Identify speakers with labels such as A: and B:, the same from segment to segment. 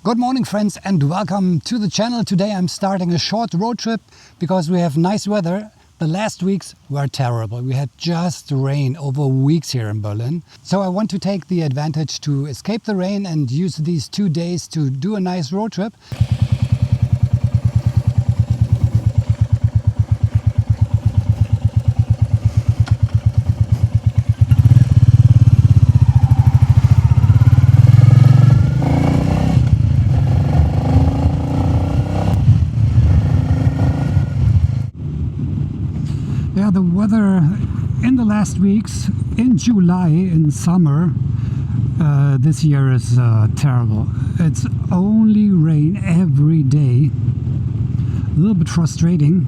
A: Good morning friends and welcome to the channel. Today I'm starting a short road trip because we have nice weather. The last weeks were terrible. We had just rain over weeks here in Berlin. So I want to take the advantage to escape the rain and use these 2 days to do a nice road trip. Yeah, the weather in the last weeks, in July, in summer, this year is terrible. It's only rain every day. A little bit frustrating.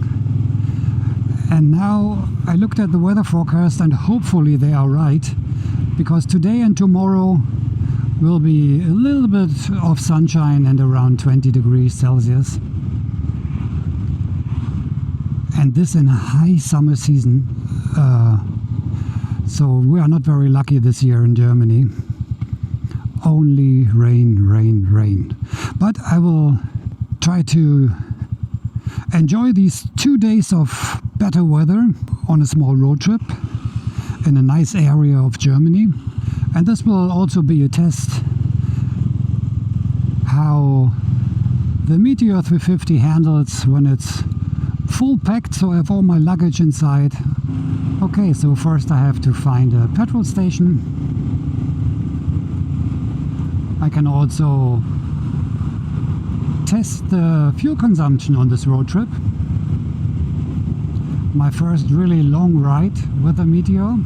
A: And now I looked at the weather forecast and hopefully they are right, because today and tomorrow will be a little bit of sunshine and around 20 degrees Celsius. And this in a high summer season, so we are not very lucky this year in Germany. Only rain, rain, rain. But I will try to enjoy these 2 days of better weather on a small road trip in a nice area of Germany. And this will also be a test how the Meteor 350 handles when it's full packed, so I have all my luggage inside. Okay, so first I have to find a petrol station. I can also test the fuel consumption on this road trip. My first really long ride with a Meteor.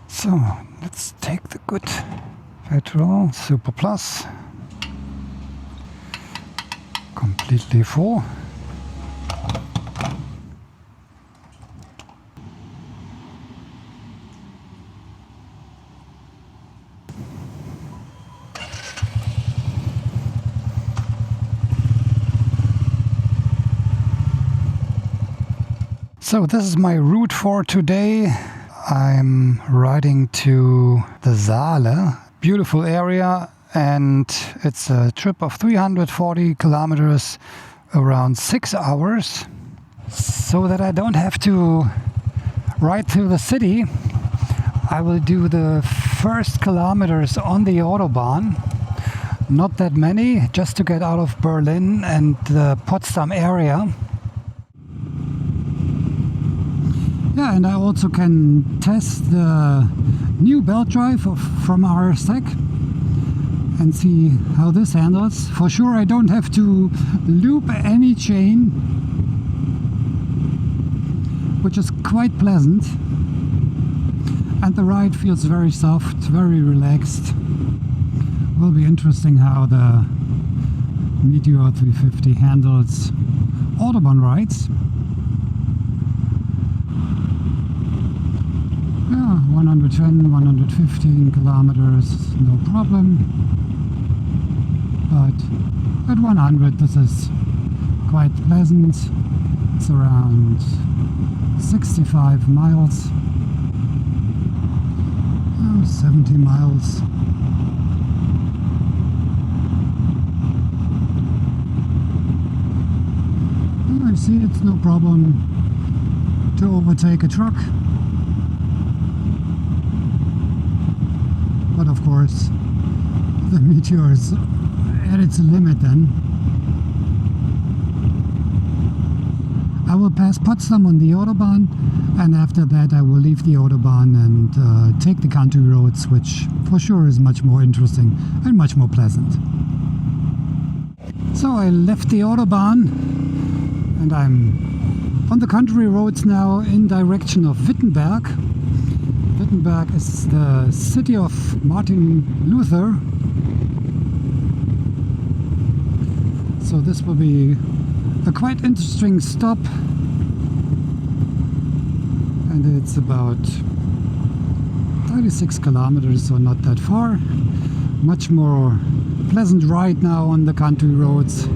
A: So let's take the good petrol, Super Plus, completely full. So this is my route for today. I'm riding to the Saale, beautiful area, and it's a trip of 340 kilometers, around 6 hours. So that I don't have to ride through the city, I will do the first kilometers on the Autobahn. Not that many, just to get out of Berlin and the Potsdam area. Yeah, and I also can test the new belt drive from RSec and see how this handles. For sure I don't have to loop any chain, which is quite pleasant. And the ride feels very soft, very relaxed. Will be interesting how the Meteor 350 handles Autobahn rides. 110, 115 kilometers, no problem. But at 100 this is quite pleasant. It's around 65 miles. 70 miles. And I see it's no problem to overtake a truck. But of course, the Meteor is at its limit then. I will pass Potsdam on the Autobahn, and after that I will leave the Autobahn and take the country roads, which for sure is much more interesting and much more pleasant. So I left the Autobahn and I'm on the country roads now in direction of Wittenberg. Wittenberg is the city of Martin Luther. So this will be a quite interesting stop. And it's about 36 kilometers, so not that far. Much more pleasant ride now on the country roads.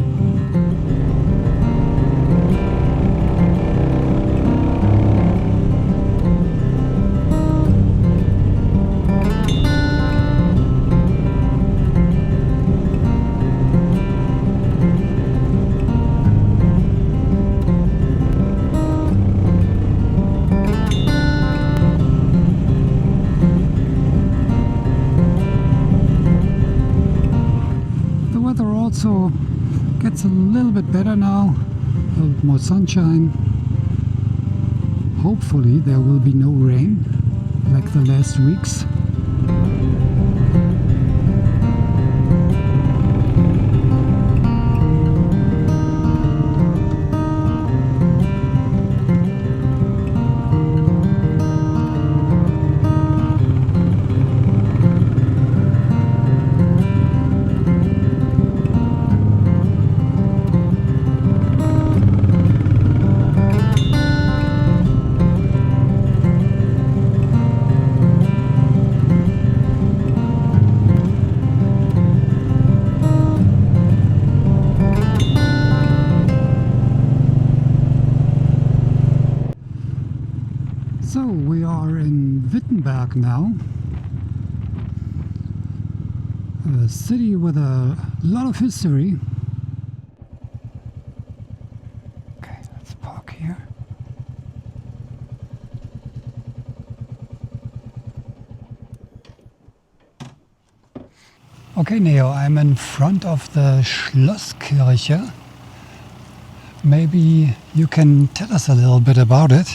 A: also gets a little bit better now, a little more sunshine. Hopefully there will be no rain like the last weeks. So we are in Wittenberg now, a city with a lot of history. Okay, let's park here. Okay, Neo, I'm in front of the Schlosskirche. Maybe you can tell us a little bit about it.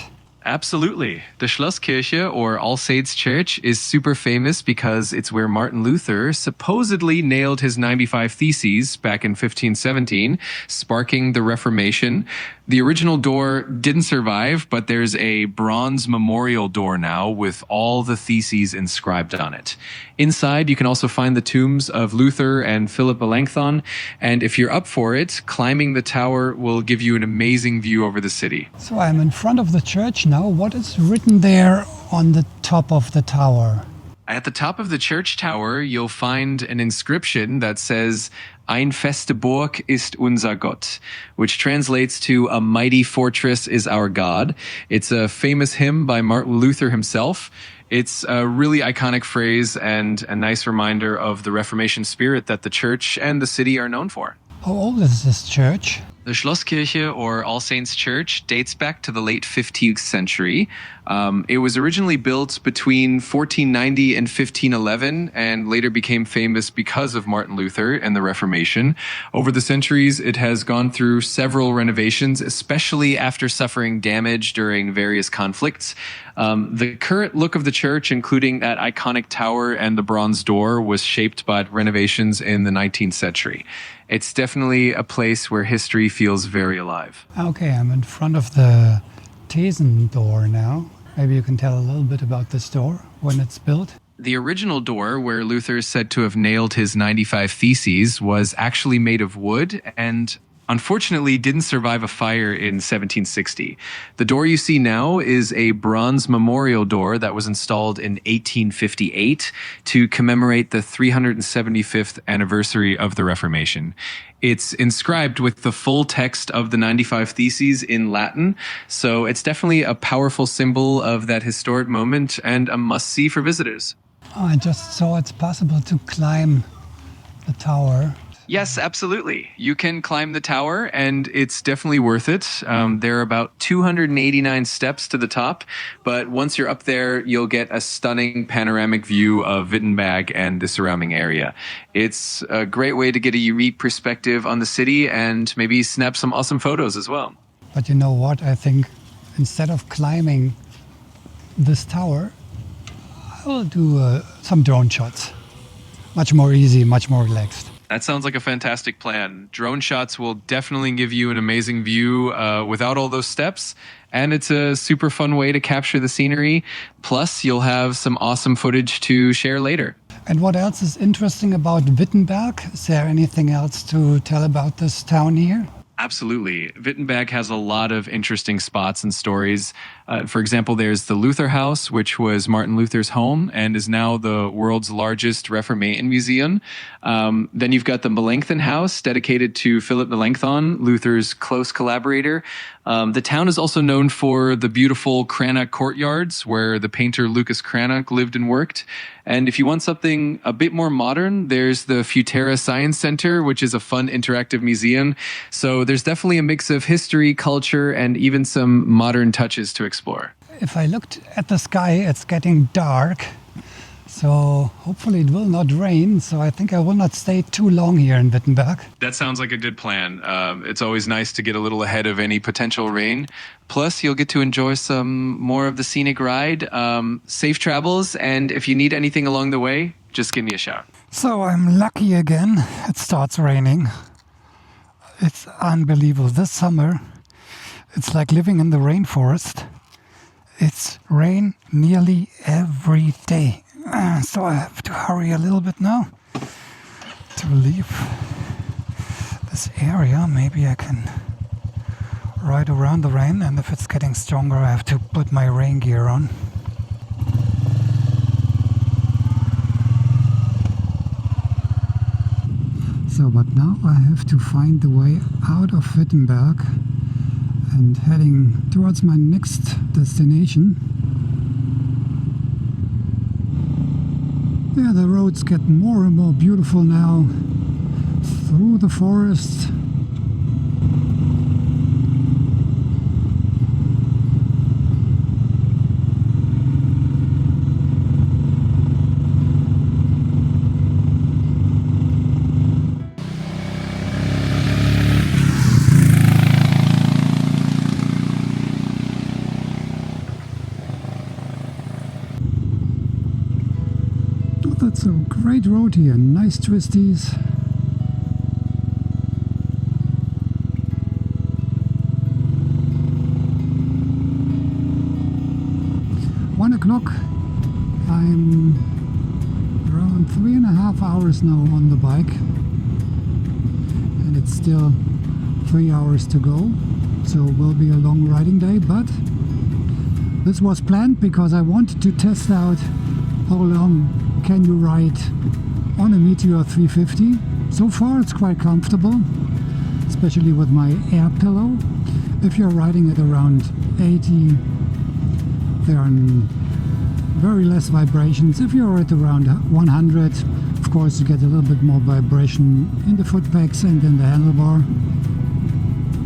B: Absolutely. The Schlosskirche, or All Saints Church, is super famous because it's where Martin Luther supposedly nailed his 95 Theses back in 1517, sparking the Reformation. The original door didn't survive, but there's a bronze memorial door now with all the theses inscribed on it. Inside, you can also find the tombs of Luther and Philip Melanchthon, and if you're up for it, climbing the tower will give you an amazing view over the city.
A: So I'm in front of the church now. What is written there on the top of the tower?
B: At the top of the church tower, you'll find an inscription that says, Ein feste Burg ist unser Gott, which translates to a mighty fortress is our God. It's a famous hymn by Martin Luther himself. It's a really iconic phrase and a nice reminder of the Reformation spirit that the church and the city are known for.
A: How old is this church?
B: The Schlosskirche, or All Saints Church, dates back to the late 15th century. It was originally built between 1490 and 1511 and later became famous because of Martin Luther and the Reformation. Over the centuries, it has gone through several renovations, especially after suffering damage during various conflicts. The current look of the church, including that iconic tower and the bronze door, was shaped by renovations in the 19th century. It's definitely a place where history feels very alive.
A: Okay, I'm in front of the Thesen door now. Maybe you can tell a little bit about this door, when it's built.
B: The original door, where Luther is said to have nailed his 95 Theses, was actually made of wood and unfortunately didn't survive a fire in 1760. The door you see now is a bronze memorial door that was installed in 1858 to commemorate the 375th anniversary of the Reformation. It's inscribed with the full text of the 95 Theses in Latin, so it's definitely a powerful symbol of that historic moment and a must-see for visitors.
A: Oh, I just saw it's possible to climb the tower.
B: Yes, absolutely. You can climb the tower, and it's definitely worth it. There are about 289 steps to the top, but once you're up there, you'll get a stunning panoramic view of Wittenberg and the surrounding area. It's a great way to get a unique perspective on the city and maybe snap some awesome photos as well.
A: But you know what? I think instead of climbing this tower, I will do some drone shots. Much more easy, much more relaxed.
B: That sounds like a fantastic plan. Drone shots will definitely give you an amazing view without all those steps. And it's a super fun way to capture the scenery. Plus, you'll have some awesome footage to share later.
A: And what else is interesting about Wittenberg? Is there anything else to tell about this town here?
B: Absolutely. Wittenberg has a lot of interesting spots and stories. For example, there's the Luther House, which was Martin Luther's home and is now the world's largest Reformation museum. Then you've got the Melanchthon House, dedicated to Philip Melanchthon, Luther's close collaborator. The town is also known for the beautiful Cranach courtyards, where the painter Lucas Cranach lived and worked. And if you want something a bit more modern, there's the Futera Science Center, which is a fun interactive museum. So there's definitely a mix of history, culture, and even some modern touches to explore.
A: If I looked at the sky, it's getting dark. So hopefully it will not rain, so I think I will not stay too long here in Wittenberg.
B: That sounds like a good plan. It's always nice to get a little ahead of any potential rain. Plus, you'll get to enjoy some more of the scenic ride. Safe travels, and if you need anything along the way, just give me a shout.
A: So I'm lucky again. It starts raining. It's unbelievable. This summer, it's like living in the rainforest. It's rain nearly every day. So I have to hurry a little bit now to leave this area. Maybe I can ride around the rain, and if it's getting stronger I have to put my rain gear on. So, but now I have to find the way out of Wittenberg and heading towards my next destination. Yeah, the roads get more and more beautiful now through the forest. That's a great road here, nice twisties. One o'clock. I'm around 3.5 hours now on the bike, and it's still 3 hours to go, so it will be a long riding day, but this was planned because I wanted to test out how long can you ride on a Meteor 350. So far it's quite comfortable, especially with my air pillow. If you're riding at around 80, there are very less vibrations. If you're at around 100, of course you get a little bit more vibration in the foot pegs and in the handlebar.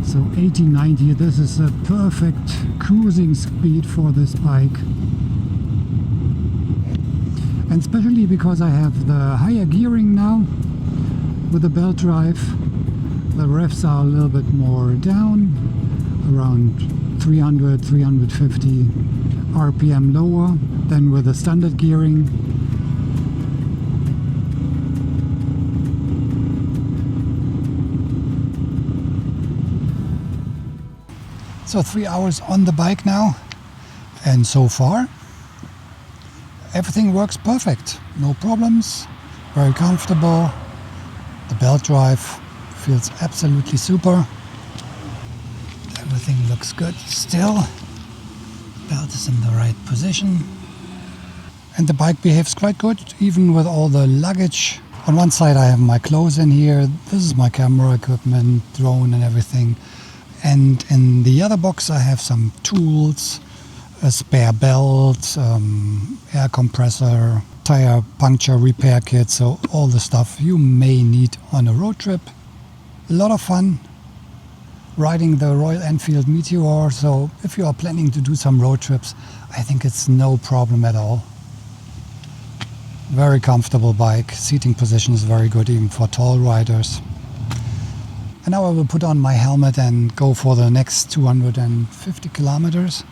A: So 80, 90, this is a perfect cruising speed for this bike. And especially because I have the higher gearing now with the belt drive, the revs are a little bit more down, around 300, 350 RPM lower than with the standard gearing. So 3 hours on the bike now, and so far everything works perfect, no problems, very comfortable. The belt drive feels absolutely super. Everything looks good still. Belt is in the right position. And the bike behaves quite good, even with all the luggage. On one side I have my clothes in here. This is my camera equipment, drone and everything. And in the other box I have some tools, a spare belt, air compressor, tire puncture repair kit, so all the stuff you may need on a road trip. A lot of fun riding the Royal Enfield Meteor, so if you are planning to do some road trips, I think it's no problem at all. Very comfortable bike, seating position is very good even for tall riders. And now I will put on my helmet and go for the next 250 kilometers.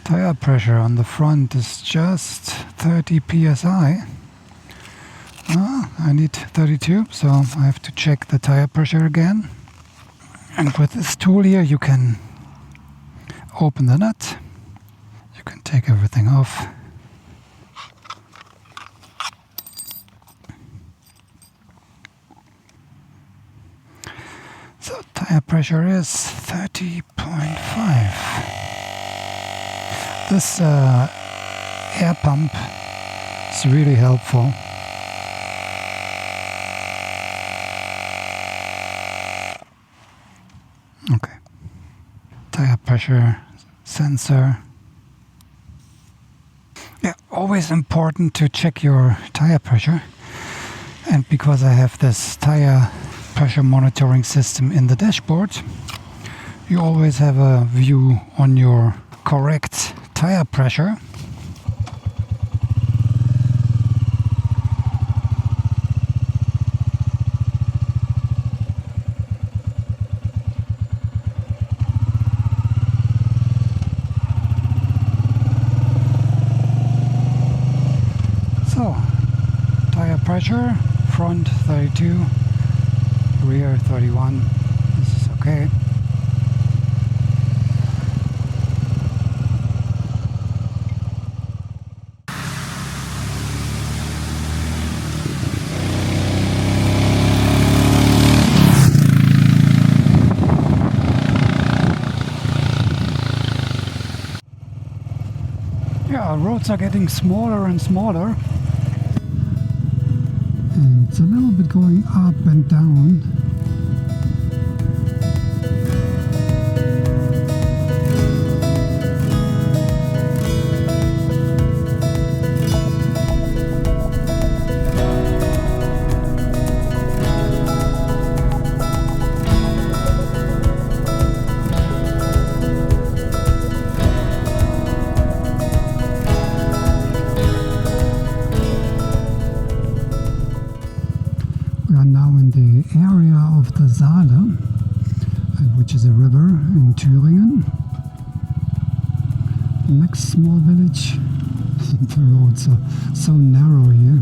A: Tire pressure on the front is just 30 psi. I need 32, so I have to check the tire pressure again. And with this tool here you can open the nut, you can take everything off. So tire pressure is 30.5. This air pump is really helpful. Okay. Tire pressure sensor. Yeah, always important to check your tire pressure. And because I have this tire pressure monitoring system in the dashboard, you always have a view on your correct tire pressure. temperature. Front 32, rear 31. This is okay. Yeah, roads are getting smaller and smaller. And it's a little bit going up and down. We are now in the area of the Saale, which is a river in Thüringen. The next small village. The roads are so narrow here.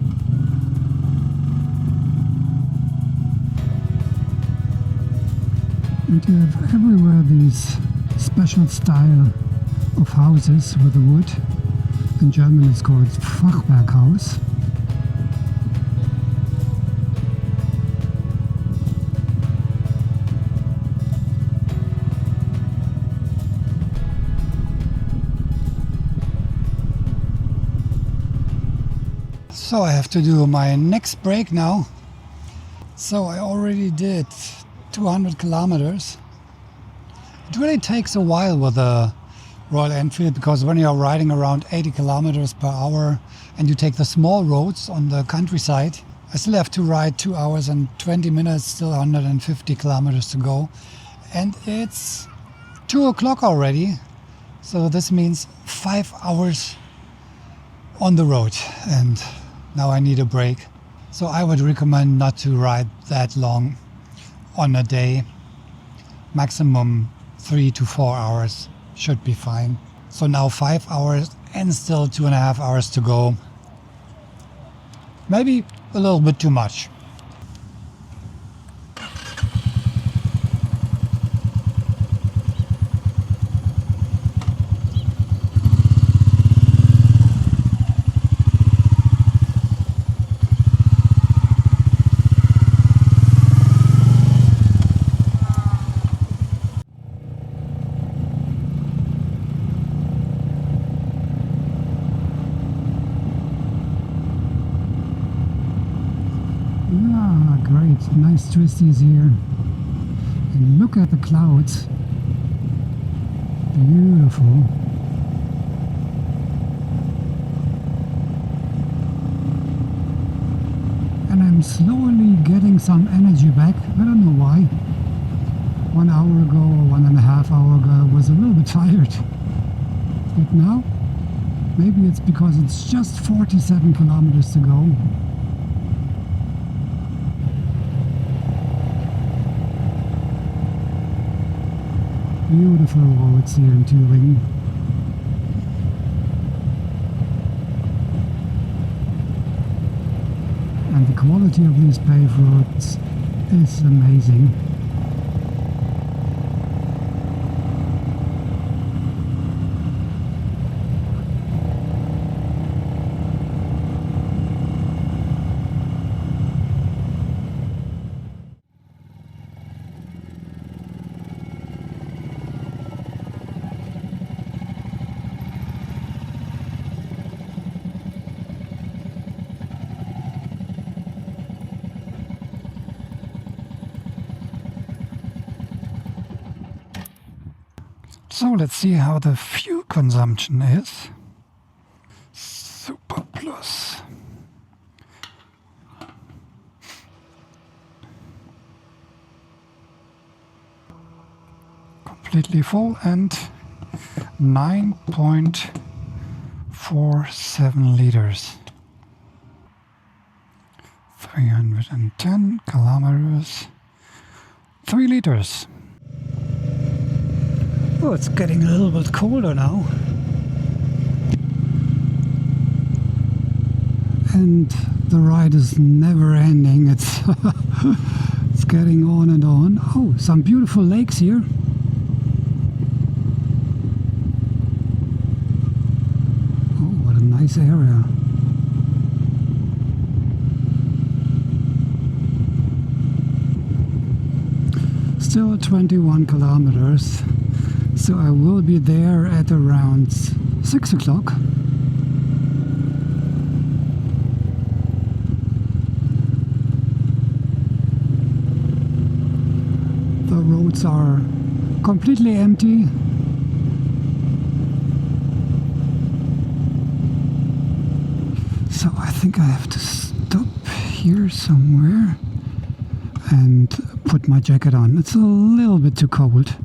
A: And you have everywhere these special style of houses with the wood. In German it's called Fachwerkhaus. So I have to do my next break now. So I already did 200 kilometers. It really takes a while with a Royal Enfield, because when you're riding around 80 kilometers per hour and you take the small roads on the countryside, I still have to ride 2 hours and 20 minutes, still 150 kilometers to go. And it's 2 o'clock already. So this means 5 hours on the road. And now I need a break. So I would recommend not to ride that long on a day. Maximum 3 to 4 hours should be fine. So now 5 hours and still 2.5 hours to go. Maybe a little bit too much. Ah, great, nice twisties here. And look at the clouds. Beautiful. And I'm slowly getting some energy back. I don't know why. 1 hour ago or 1.5 hours ago I was a little bit tired. But now, maybe it's because it's just 47 kilometers to go. Beautiful roads here in Thüringen. And the quality of these paved roads is amazing. So let's see how the fuel consumption is. Super Plus. Completely full and 9.47 liters. 310 kilometers. 3 liters. Oh, it's getting a little bit colder now. and the ride is never ending. It's it's getting on and on. Oh, some beautiful lakes here. Oh, what a nice area. Still 21 kilometers, so I will be there at around 6 o'clock. The roads are completely empty. So I think I have to stop here somewhere and put my jacket on. It's a little bit too cold.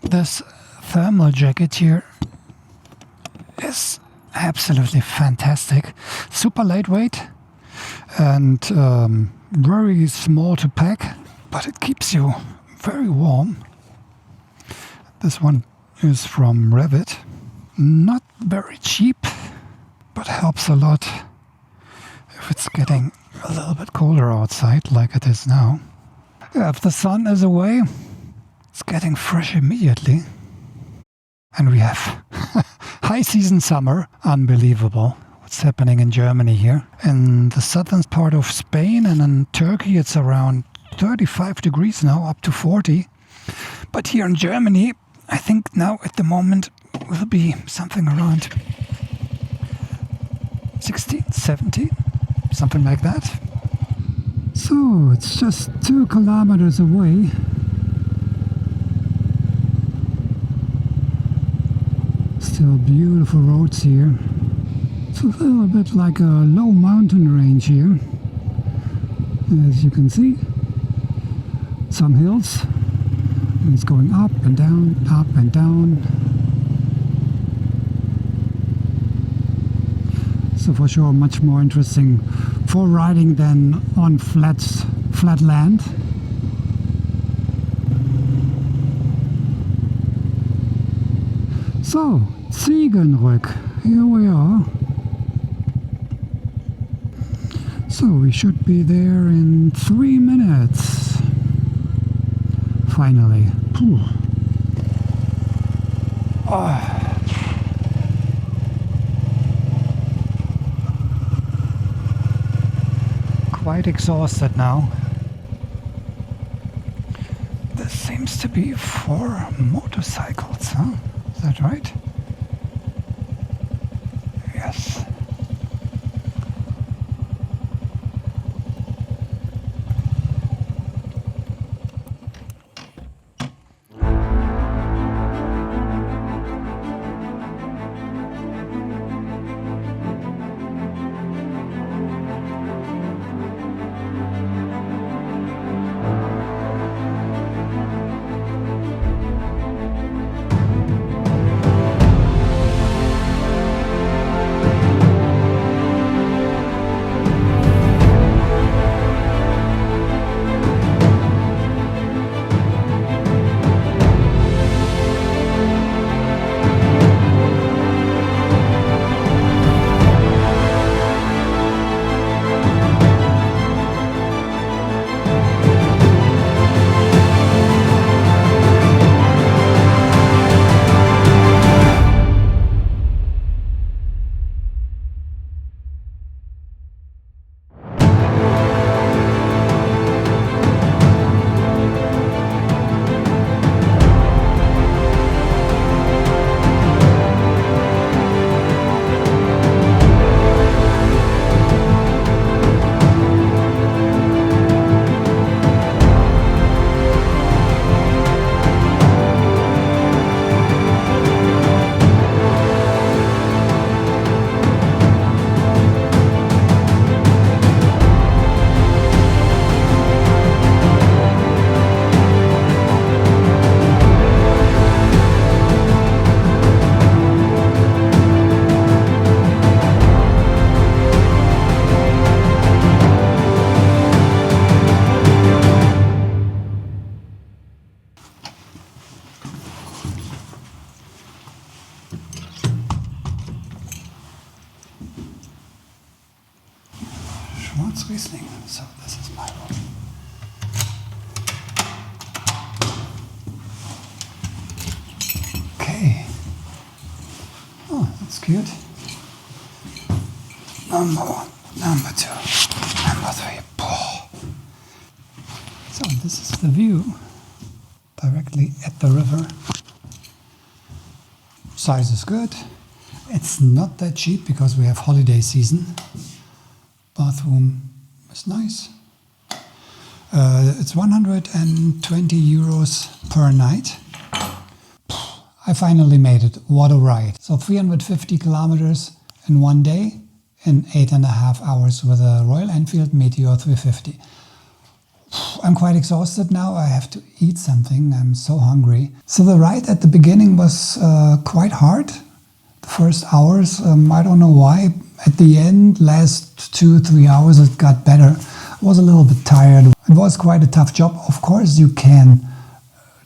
A: This thermal jacket here is absolutely fantastic. Super lightweight and very small to pack, but it keeps you very warm. This one is from Revit. Not very cheap, but helps a lot if it's getting a little bit colder outside like it is now. Yeah, if the sun is away, it's getting fresh immediately. And we have high season summer. Unbelievable what's happening in Germany here. In the southern part of Spain and in Turkey it's around 35 degrees now, up to 40. But here in Germany, I think now at the moment will be something around 16, 17, something like that. So it's just 2 kilometers away. Still beautiful roads here. It's a little bit like a low mountain range here. As you can see, some hills. And it's going up and down, up and down. So for sure much more interesting for riding than on flat land. So, Ziegenrück, here we are. So we should be there in 3 minutes. Finally. Phew. Oh. Quite exhausted now. This seems to be for motorcycles, huh? Is that right? Yes. Riesling. So this is my room. Okay. Oh, that's cute. Number 1, number 2, number 3. So this is the view directly at the river. Size is good. It's not that cheap because we have holiday season. Bathroom is nice. It's 120 euros per night. I finally made it. What a ride. So 350 kilometers in one day in 8.5 hours with a Royal Enfield Meteor 350. I'm quite exhausted now. I have to eat something. I'm so hungry. So the ride at the beginning was quite hard. The first hours, I don't know why. At the end, last 2-3 hours, it got better. I was a little bit tired. It was quite a tough job. Of course, you can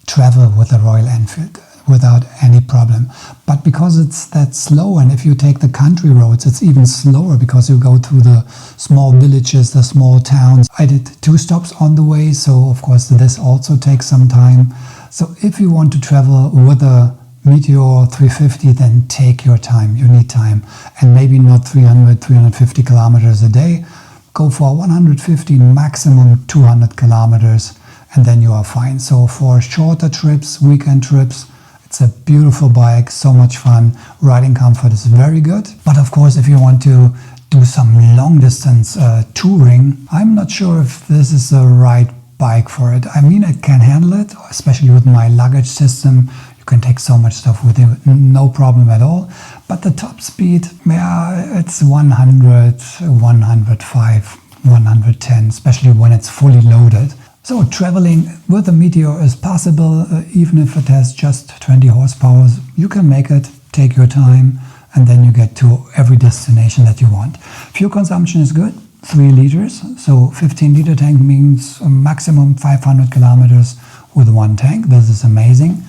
A: travel with a Royal Enfield without any problem. But because it's that slow, and if you take the country roads, it's even slower because you go through the small villages, the small towns. I did 2 stops on the way, so of course this also takes some time. So if you want to travel with a Meteor 350, then take your time. You need time. And maybe not 350 kilometers a day. Go for 150, maximum 200 kilometers, and then you are fine. So for shorter trips, weekend trips, it's a beautiful bike, so much fun. Riding comfort is very good. But of course, if you want to do some long distance touring, I'm not sure if this is the right bike for it. I mean, it can handle it, especially with my luggage system. You can take so much stuff with you, no problem at all. But the top speed, yeah, it's 100, 105, 110, especially when it's fully loaded. So traveling with a Meteor is possible, even if it has just 20 horsepower. You can make it, take your time, and then you get to every destination that you want. Fuel consumption is good, 3 liters. So 15-liter tank means a maximum 500 kilometers with 1 tank. This is amazing.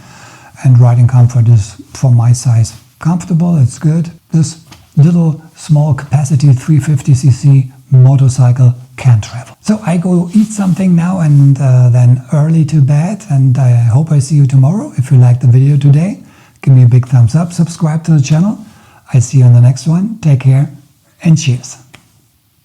A: And riding comfort is, for my size, comfortable. It's good. This little small capacity 350cc motorcycle can travel. So I go eat something now and then early to bed, and I hope I see you tomorrow. If you liked the video today, give me a big thumbs up, subscribe to the channel. I see you in the next one. Take care and cheers.